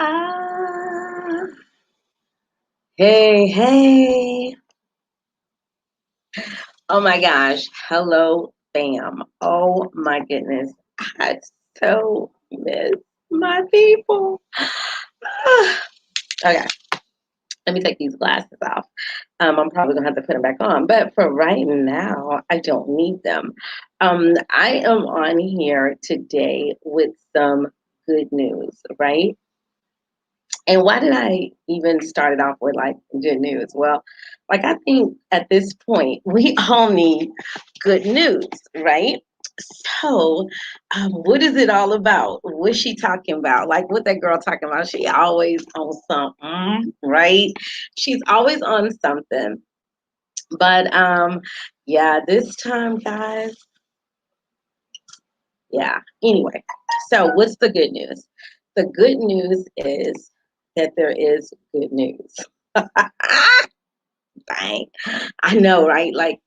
Ah, hey, hey. Oh my gosh. Hello, fam. Oh my goodness. I so miss my people. Ah, okay, let me take these glasses off. I'm probably gonna have to put them back on, but for right now, I don't need them. I am on here today with some good news, right? And why did I even start it off with like good news? Well, like I think at this point we all need good news, right? So, what is it all about? What's she talking about? Like what that girl talking about? She always on something, right? She's always on something. But yeah, this time, guys, yeah. Anyway, so what's the good news? The good news is that there is good news. Dang. I know, right? Like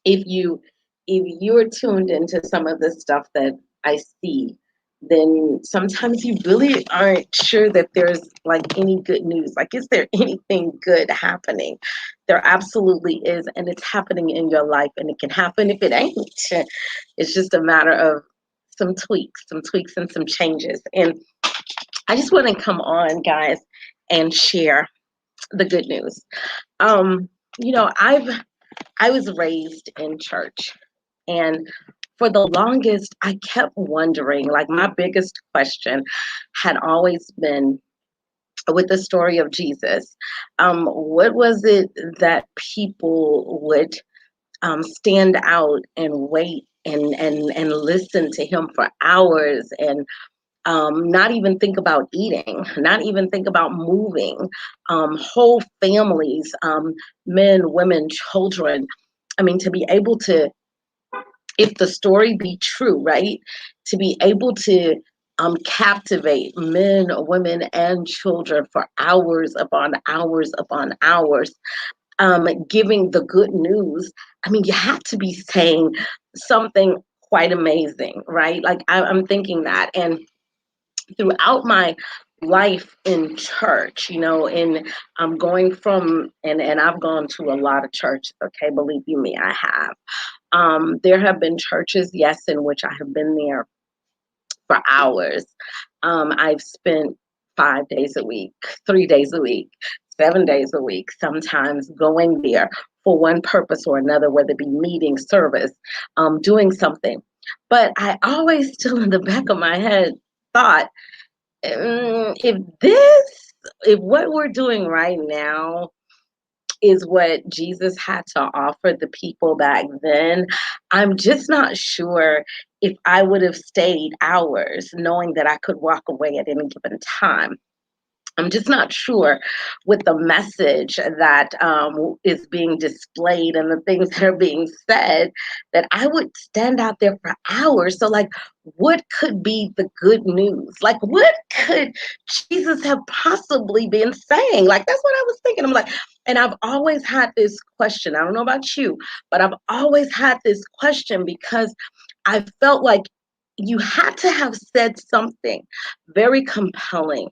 if you if you're tuned into some of the stuff that I see, then sometimes you really aren't sure that there's like any good news. Like, is there anything good happening? There absolutely is, and it's happening in your life, and it can happen if it ain't. It's just a matter of some tweaks and some changes. And I just want to come on, guys, and share the good news. Um, I was raised in church, and for the longest, I kept wondering, like, my biggest question had always been with the story of Jesus. What was it that people would stand out and wait and listen to him for hours and not even think about eating, not even think about moving, whole families, men, women, children. I mean, to be able to, if the story be true, right, to be able to captivate men, women, and children for hours upon hours upon hours, giving the good news. I mean, you have to be saying something quite amazing, right? Like I'm thinking that, and throughout my life in church, and I'm going from and I've gone to a lot of churches, okay, believe you me, I have. There have been churches, yes, in which I have been there for hours. I've spent 5 days a week, 3 days a week, 7 days a week, sometimes going there for one purpose or another, whether it be meeting, service, doing something. But I always still in the back of my head thought, if if what we're doing right now is what Jesus had to offer the people back then, I'm just not sure if I would have stayed hours knowing that I could walk away at any given time. I'm just not sure with the message that is being displayed and the things that are being said that I would stand out there for hours. So, like, what could be the good news? Like, what could Jesus have possibly been saying? Like, that's what I was thinking. I'm like, and I've always had this question. I don't know about you, but I've always had this question because I felt like you had to have said something very compelling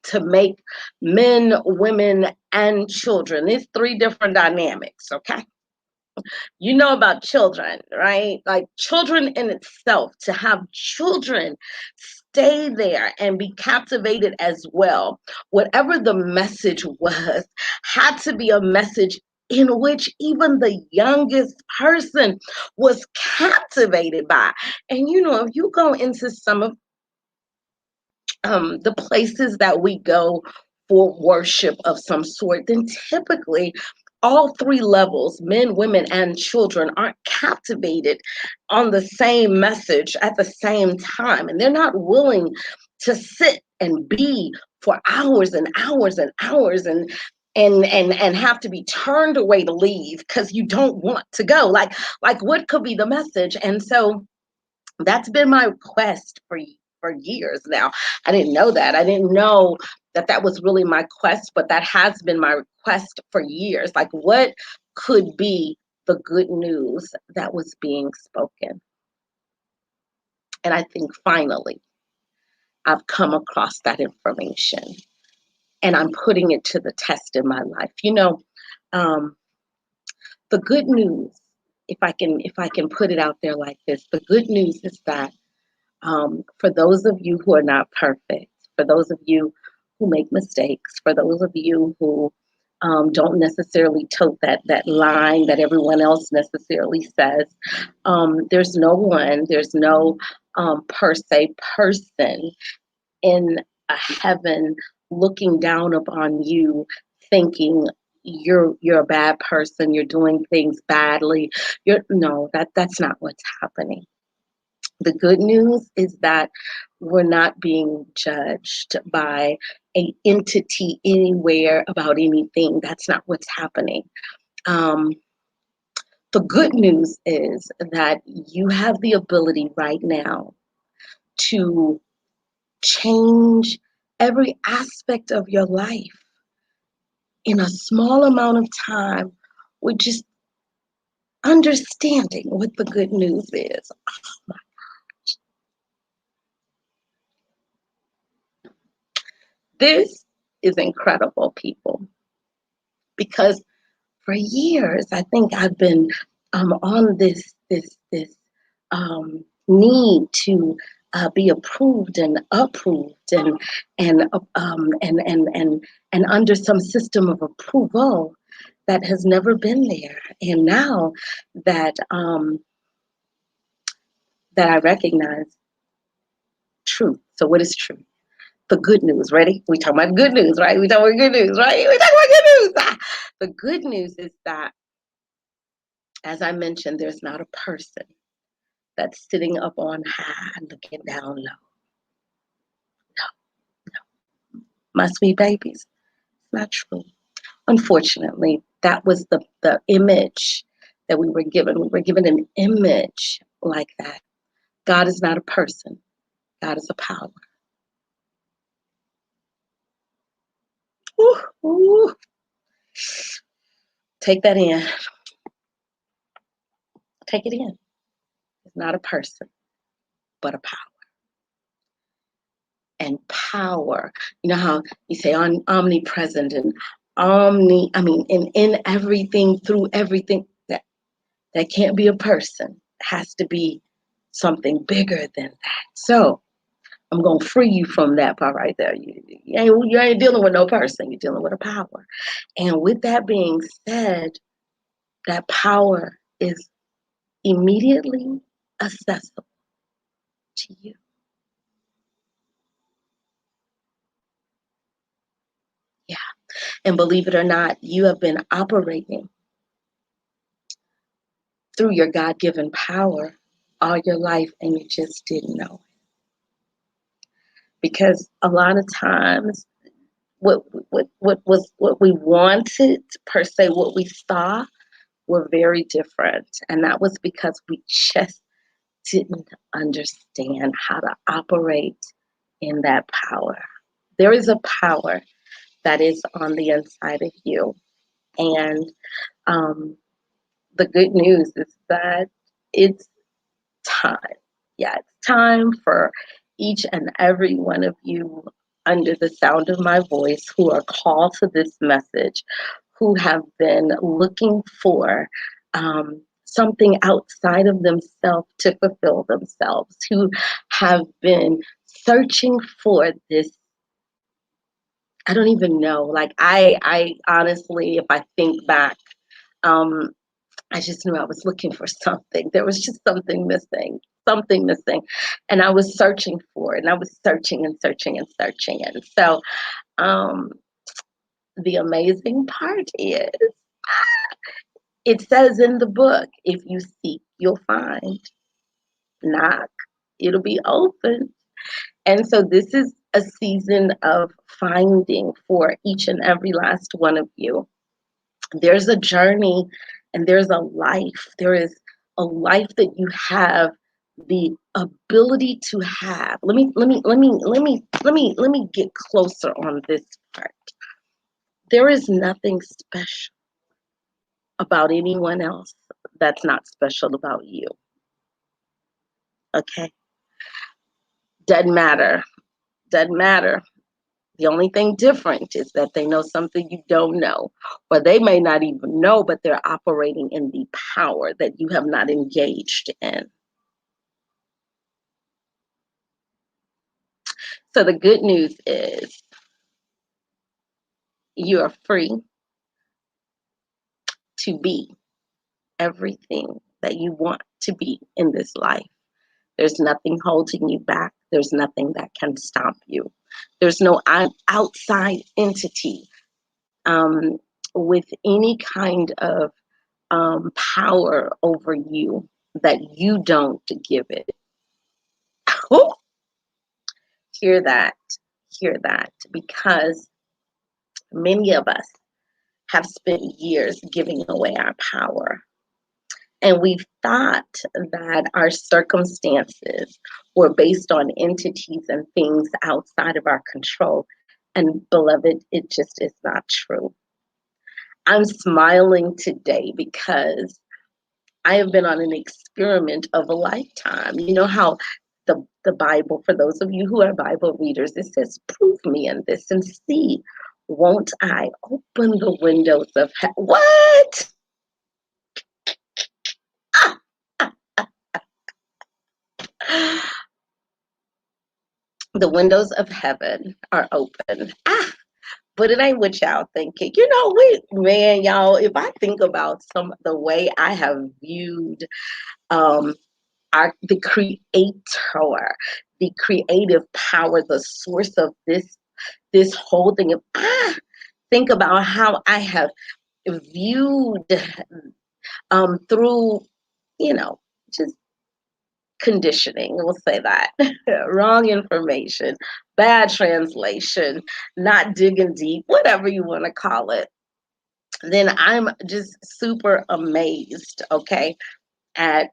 to make men, women, and children. These three different dynamics, okay? You know about children, right? Like children in itself, to have children stay there and be captivated as well. Whatever the message was, had to be a message in which even the youngest person was captivated by. And if you go into some of the places that we go for worship of some sort, then typically all three levels, men, women, and children, aren't captivated on the same message at the same time. And they're not willing to sit and be for hours and hours and hours and have to be turned away to leave because you don't want to go. Like what could be the message? And so that's been my quest for years now. I didn't know that. I didn't know that that was really my quest, but that has been my quest for years. Like, what could be the good news that was being spoken? And I think finally, I've come across that information and I'm putting it to the test in my life. Um, the good news, if I can put it out there like this, the good news is that for those of you who are not perfect, for those of you who make mistakes, for those of you who don't necessarily tote that line that everyone else necessarily says, there's no per se person in a heaven looking down upon you thinking you're a bad person, you're doing things badly. That's not what's happening. The good news is that we're not being judged by an entity anywhere about anything. That's not what's happening. Um, the good news is that you have the ability right now to change every aspect of your life in a small amount of time with just understanding what the good news is. This is incredible, people, because for years I think I've been on this need to be approved and approved and under some system of approval that has never been there. And now that that I recognize truth. So what is truth? The good news. Ready? We talking about good news, right? We talking about good news, right? We talking about good news. The good news is that, as I mentioned, there's not a person that's sitting up on high looking down low. My sweet babies, it's not true. Unfortunately, that was the image that we were given. We were given an image like that. God is not a person. God is a power. Ooh, ooh. Take that in. Take it in. It's not a person, but a power. And power, you know how you say omnipresent and in everything, through everything. That can't be a person. It has to be something bigger than that. So I'm going to free you from that part right there. You ain't dealing with no person. You're dealing with a power. And with that being said, that power is immediately accessible to you. Yeah. And believe it or not, you have been operating through your God-given power all your life and you just didn't know. Because a lot of times what we wanted per se, what we saw were very different. And that was because we just didn't understand how to operate in that power. There is a power that is on the inside of you. And the good news is that it's time. Yeah, it's time for each and every one of you under the sound of my voice who are called to this message, who have been looking for something outside of themselves to fulfill themselves, who have been searching for this. I don't even know. Like I honestly, if I think back, um, I just knew I was looking for something. There was just something missing. And I was searching for it. And I was searching and searching and searching. And so um, the amazing part is it says in the book, if you seek, you'll find. Knock, it'll be open. And so this is a season of finding for each and every last one of you. There's a journey and there's a life. There is a life that you have the ability to have. Let me get closer on this part. There is nothing special about anyone else that's not special about you. Okay? Doesn't matter Doesn't matter. The only thing different is that they know something you don't know, or they may not even know, but they're operating in the power that you have not engaged in. So the good news is you are free to be everything that you want to be in this life. There's nothing holding you back. There's nothing that can stop you. There's no outside entity um, with any kind of power over you that you don't give it. Oh, hear that, hear that, because many of us have spent years giving away our power. And we've thought that our circumstances were based on entities and things outside of our control. And beloved, it just is not true. I'm smiling today because I have been on an experiment of a lifetime. You know how the Bible, for those of you who are Bible readers, it says, prove me in this and see, won't I open the windows of heaven? What? The windows of heaven are open. But it ain't what y'all thinking. You know, man, y'all, if I think about the way I have viewed um the creator, the creative power, the source of this whole thing. If I think about how I have viewed through, just conditioning, we'll say that, wrong information, bad translation, not digging deep, whatever you want to call it, then I'm just super amazed, okay, at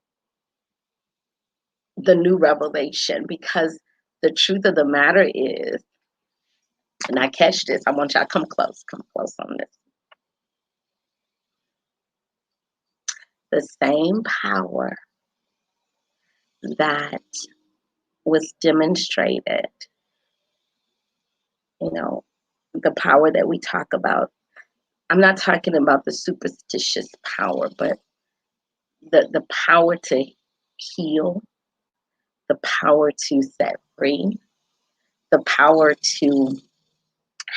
the new revelation, because the truth of the matter is, and I catch this, I want y'all to come close on this. The same power that was demonstrated, the power that we talk about. I'm not talking about the superstitious power, but the power to heal, the power to set free, the power to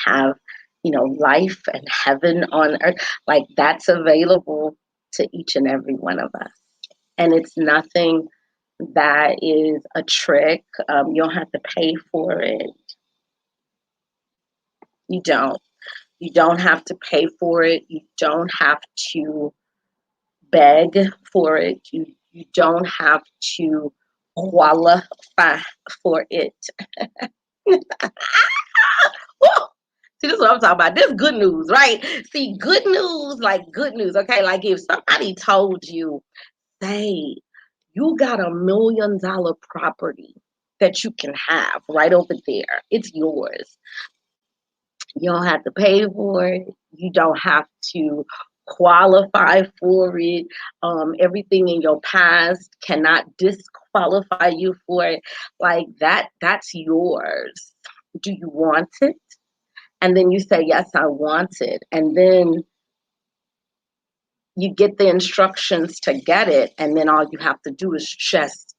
have, life and heaven on earth. Like, that's available to each and every one of us. And it's nothing that is a trick. You don't have to pay for it. You don't. You don't have to pay for it. You don't have to beg for it. You don't have to qualify for it. See, this is what I'm talking about. This good news, right? See, good news, like good news, okay? Like if somebody told you, say, you got $1 million property that you can have right over there. It's yours. You don't have to pay for it. You don't have to qualify for it. Everything in your past cannot disqualify you for it. Like that's yours. Do you want it? And then you say, yes, I want it. And then you get the instructions to get it. And then all you have to do is just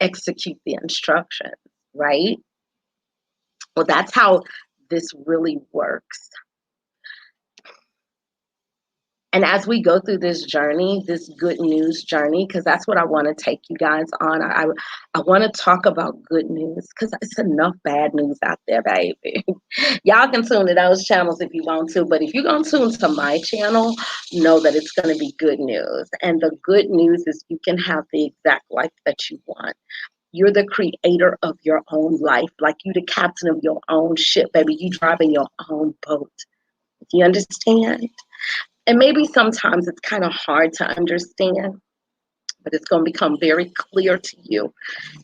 execute the instructions, right? Well, that's how this really works. And as we go through this journey, this good news journey, because that's what I want to take you guys on. I want to talk about good news because it's enough bad news out there, baby. Y'all can tune to those channels if you want to, but if you're going to tune to my channel, know that it's going to be good news. And the good news is you can have the exact life that you want. You're the creator of your own life, like you the captain of your own ship, baby. You driving your own boat. Do you understand? And maybe sometimes it's kind of hard to understand, but it's going to become very clear to you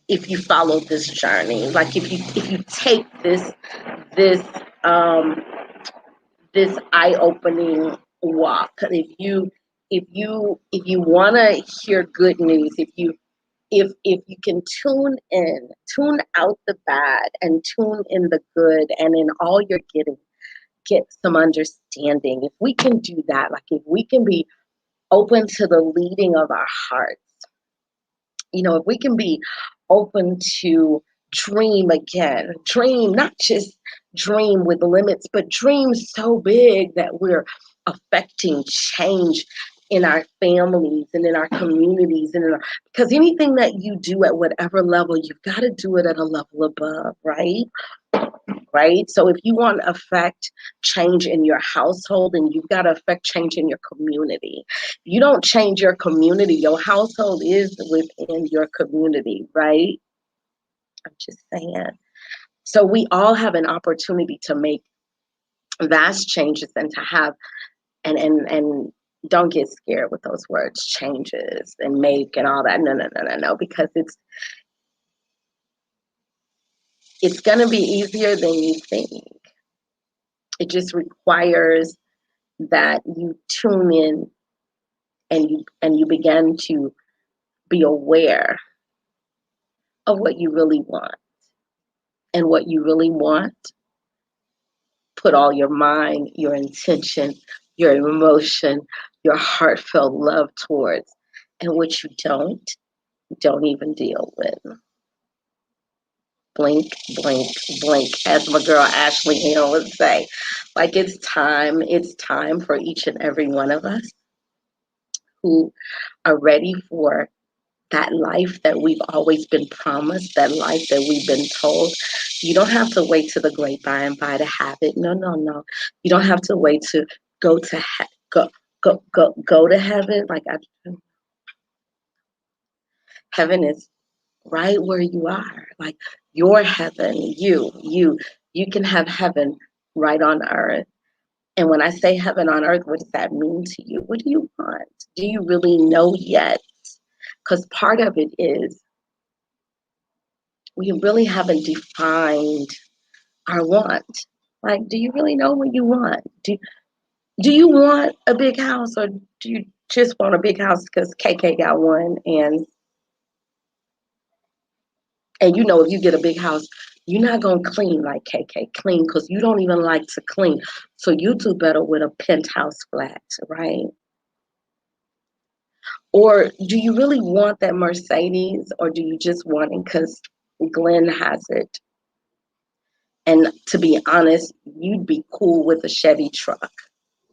if you follow this journey. Like if you take this this eye-opening walk. If you want to hear good news, if you if you can tune out the bad and tune in the good, and in all you're getting, get some understanding. If we can do that, like if we can be open to the leading of our hearts, if we can be open to dream again, dream, not just dream with limits, but dream so big that we're affecting change in our families and in our communities because anything that you do at whatever level, you've got to do it at a level above, right? Right? So if you want to affect change in your household, then you've got to affect change in your community. You don't change your community, your household is within your community, right? I'm just saying. So we all have an opportunity to make vast changes and to have and don't get scared with those words, changes and make and all that. No, because it's gonna be easier than you think. It just requires that you tune in and you begin to be aware of what you really want. And what you really want, put all your mind, your intention, your emotion, your heartfelt love towards. And what you don't even deal with. Blink, blink, blink, as my girl Ashley Hill would say. Like it's time for each and every one of us who are ready for that life that we've always been promised, that life that we've been told. You don't have to wait to the great by and by to have it. No, no, no. You don't have to wait to go to go to heaven. Heaven is right where you are. Like your heaven, you can have heaven right on earth. And when I say heaven on earth, what does that mean to you? What do you want? Do you really know yet? Because part of it is we really haven't defined our want. Like, do you really know what you want? Do you want a big house, or do you just want a big house because KK got one and if you get a big house, you're not gonna clean like KK clean because you don't even like to clean. So you do better with a penthouse flat, right? Or do you really want that Mercedes, or do you just want it because Glenn has it? And to be honest, you'd be cool with a Chevy truck.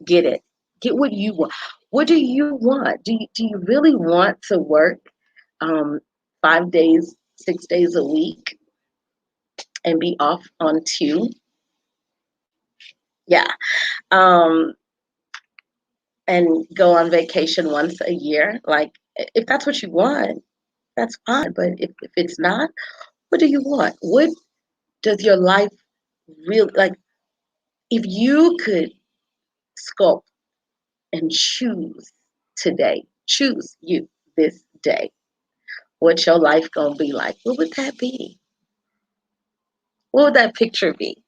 Get it. Get what you want. What do you want? Do you really want to work 5 days, 6 days a week and be off on two? Yeah. Um, and go on vacation once a year. Like, if that's what you want, that's fine. But if it's not, what do you want? What does your life really like? If you could sculpt and choose today, choose you this day, what your life gonna be like, what would that be? What would that picture be?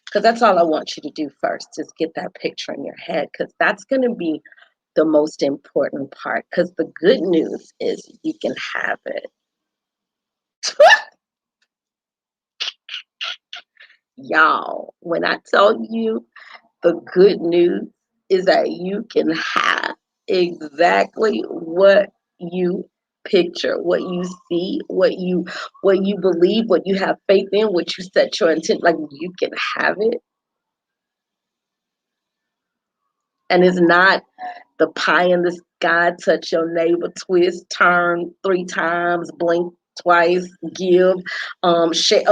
Because that's all I want you to do first, is get that picture in your head, because that's gonna be the most important part. Because the good news is you can have it. Y'all, when I tell you the good news is that you can have exactly what you picture, what you see, what you believe, what you have faith in, what you set your intent, like you can have it. And it's not the pie in the sky, touch your neighbor, twist, turn 3 times, blink twice, give, share.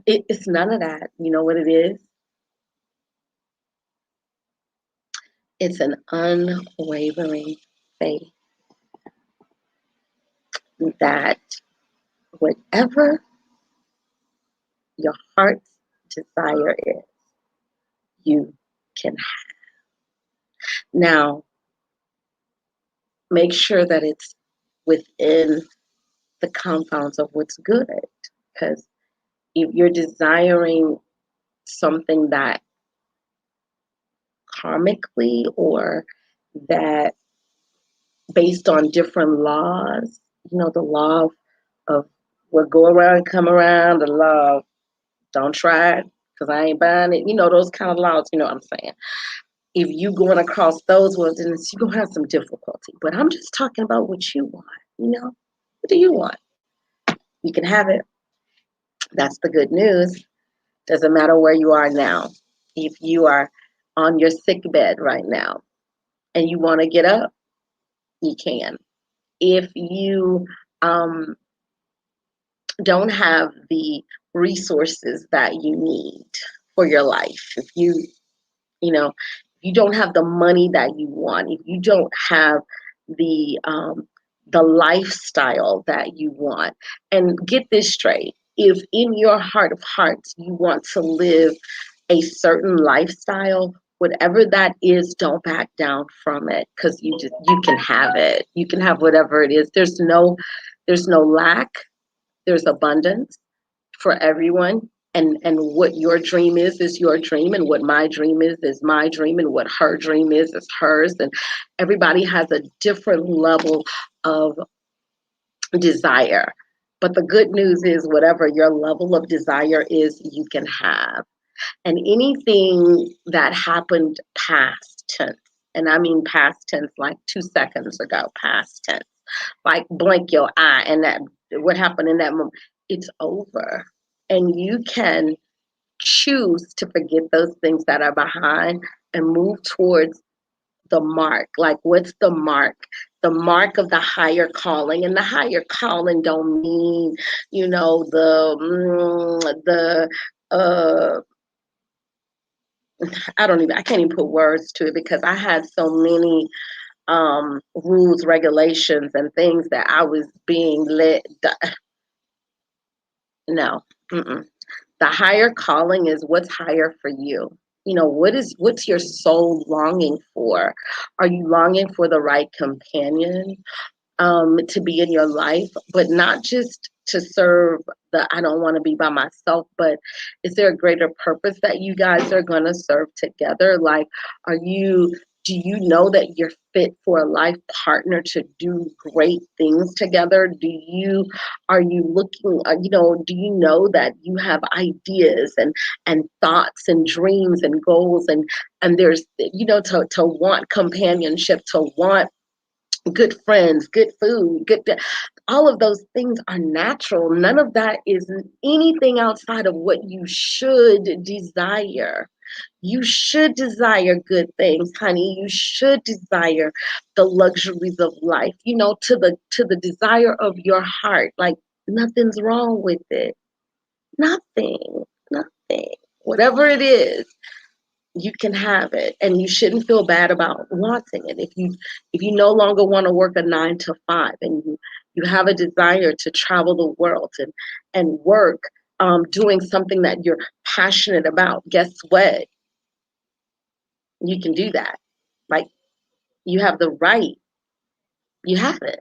It's none of that. You know what it is? It's an unwavering faith that whatever your heart's desire is, you can have. Now, make sure that it's within the confines of what's good. Because if you're desiring something that karmically or that based on different laws, the law of what go around, come around, the law of don't try it because I ain't buying it. Those kind of laws, you know what I'm saying? If you going across those ones, then you're going to have some difficulty. But I'm just talking about what you want, What do you want? You can have it. That's the good news. Doesn't matter where you are now. If you are on your sick bed right now and you want to get up, you can. If you um, don't have the resources that you need for your life, if you know, you don't have the money that you want, if you don't have the lifestyle that you want, and get this straight, if in your heart of hearts you want to live a certain lifestyle, whatever that is, don't back down from it, because you can have it. You can have whatever it is. There's no lack. There's abundance for everyone. And what your dream is your dream, and what my dream is my dream, and what her dream is hers. And everybody has a different level of desire. But the good news is, whatever your level of desire is, you can have. And anything that happened past tense, and I mean past tense like 2 seconds ago, past tense, like blink your eye, and that what happened in that moment, it's over. And you can choose to forget those things that are behind and move towards the mark. Like, what's the mark? The mark of the higher calling. And the higher calling don't mean, the I can't even put words to it, because I had so many rules, regulations, and things that I was being led. No. Mm-mm. The higher calling is what's higher for you. What's your soul longing for? Are you longing for the right companion to be in your life, but not just to serve the I don't want to be by myself, but is there a greater purpose that you guys are going to serve together? Like, do you know that you're fit for a life partner to do great things together? Are you looking, do you know that you have ideas and thoughts and dreams and goals, and there's, to want companionship, to want good friends, good food, all of those things are natural. None of that is anything outside of what you should desire. You should desire good things, honey. You should desire the luxuries of life, to the desire of your heart. Like, nothing's wrong with it. Nothing. Nothing. Whatever it is, you can have it, and you shouldn't feel bad about wanting it. If you no longer want to work a 9 to 5, and you have a desire to travel the world and work doing something that you're passionate about, guess what? You can do that. Like, you have the right. You have it.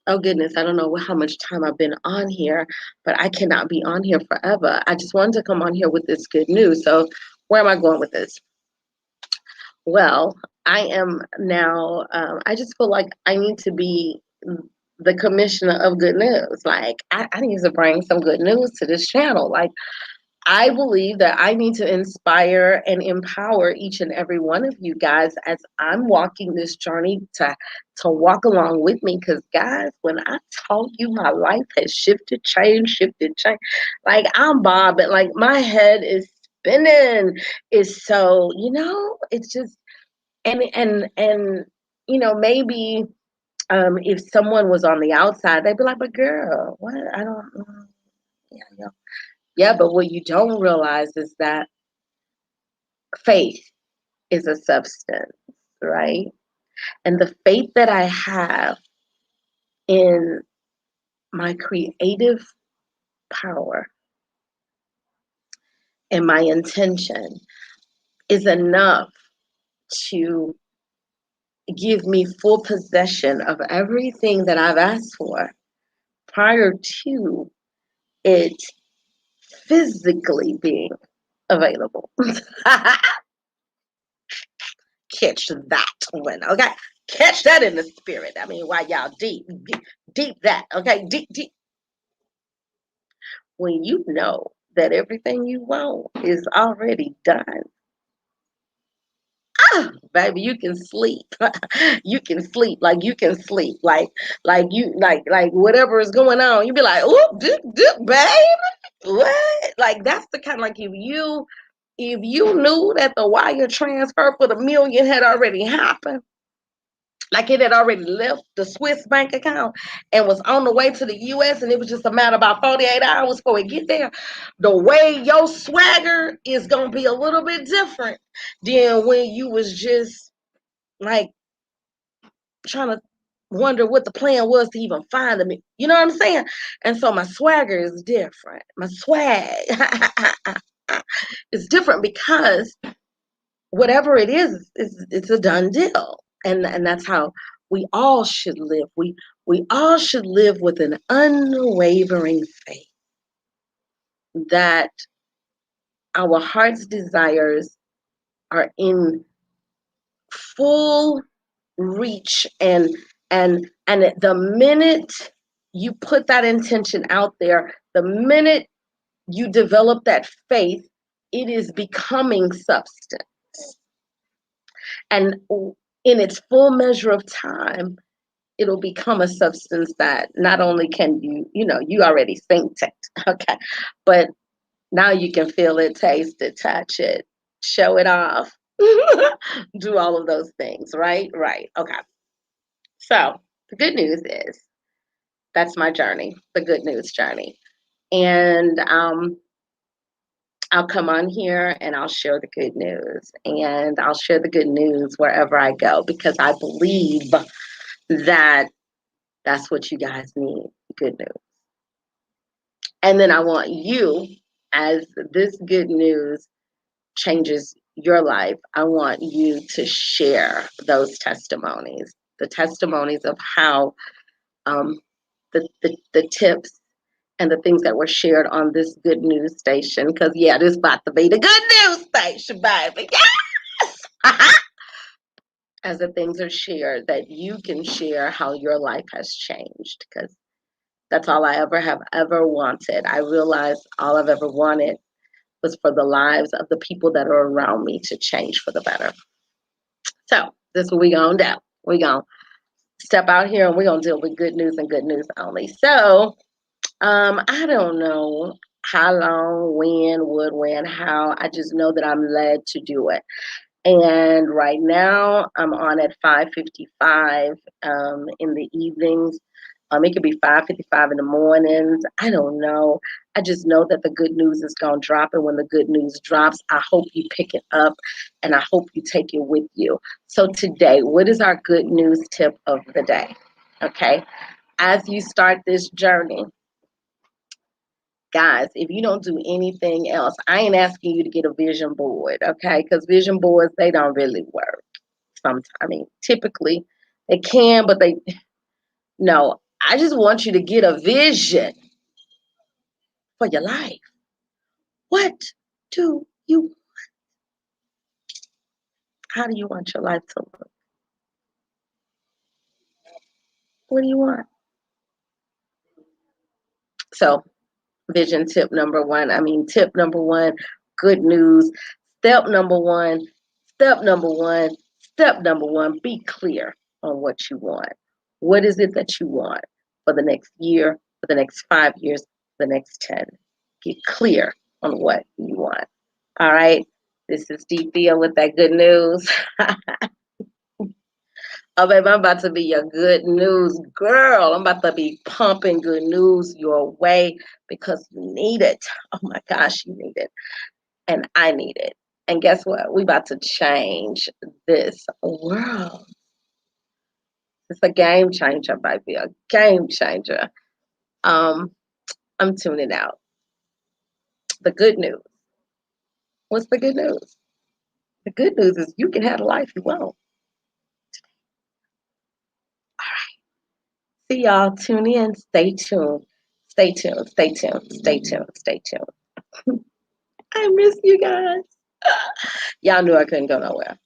Oh goodness, I don't know how much time I've been on here, but I cannot be on here forever. I just wanted to come on here with this good news. So where am I going with this? Well, I am now, I just feel like I need to be the commissioner of good news. Like, I need to bring some good news to this channel. Like, I believe that I need to inspire and empower each and every one of you guys as I'm walking this journey, to walk along with me. Because, guys, when I told you my life has shifted, changed, like, I'm bobbing, like my head is spinning. It's so, it's just, and maybe if someone was on the outside, they'd be like, "But girl, what? I don't." Yeah, yeah, yeah. But what you don't realize is that faith is a substance, right? And the faith that I have in my creative power and my intention is enough to give me full possession of everything that I've asked for prior to it physically being available. Catch that one, okay? Catch that in the spirit. I mean, why y'all deep that, okay? Deep. When you know that everything you want is already done, baby, you can sleep. You can sleep like you can sleep. Like whatever is going on, you be like, oh, babe. What? Like that's the kind, like if you knew that the wire transfer for $1 million had already happened, like it had already left the Swiss bank account and was on the way to the US, and it was just a matter of about 48 hours before it get there, the way your swagger is gonna be a little bit different than when you was just like trying to wonder what the plan was to even find them. You know what I'm saying? And so my swagger is different. My swag is different because whatever it is, it's a done deal. And that's how we all should live. We all should live with an unwavering faith that our heart's desires are in full reach, and the minute you put that intention out there, the minute you develop that faith, it is becoming substance. And in its full measure of time, it'll become a substance that not only can you already think it, okay, but now you can feel it, taste it, touch it, show it off, do all of those things, right? Right. Okay. So the good news is that's my journey, the good news journey. And I'll come on here and I'll share the good news. And I'll share the good news wherever I go because I believe that that's what you guys need, good news. And then I want you, as this good news changes your life, I want you to share those testimonies, the testimonies of how the tips and the things that were shared on this good news station. Because, yeah, this about to be the good news station, baby. Yes! As the things are shared, that you can share how your life has changed. Because that's all I ever wanted. I realized all I've ever wanted was for the lives of the people that are around me to change for the better. So this is what we gonna do. We gonna step out here and we're gonna deal with good news and good news only. So I don't know how long, when, how. I just know that I'm led to do it. And right now I'm on at 5:55 in the evenings. It could be 5:55 in the mornings. I don't know. I just know that the good news is gonna drop, and when the good news drops, I hope you pick it up, and I hope you take it with you. So today, what is our good news tip of the day? Okay, as you start this journey, guys, if you don't do anything else, I ain't asking you to get a vision board, okay? Because vision boards, they don't really work. Sometimes, I mean, typically they can, but they no. I just want you to get a vision for your life. What do you? How do you want your life to look? What do you want? So, vision tip number one. I mean, tip number one. Good news. Step number one. Step number one. Step number one. Be clear on what you want. What is it that you want for the next year, for the next 5 years, for the next 10? Get clear on what you want. All right. This is Thea with that good news. Oh, baby, I'm about to be your good news girl. I'm about to be pumping good news your way because you need it. Oh my gosh, you need it. And I need it. And guess what? We about to change this world. It's a game changer, baby. A game changer. Um, I'm tuning out. The good news. What's the good news? The good news is you can have the life you want. See y'all. Tune in. Stay tuned. Stay tuned. Stay tuned. Stay tuned. Stay tuned. I miss you guys. Y'all knew I couldn't go nowhere.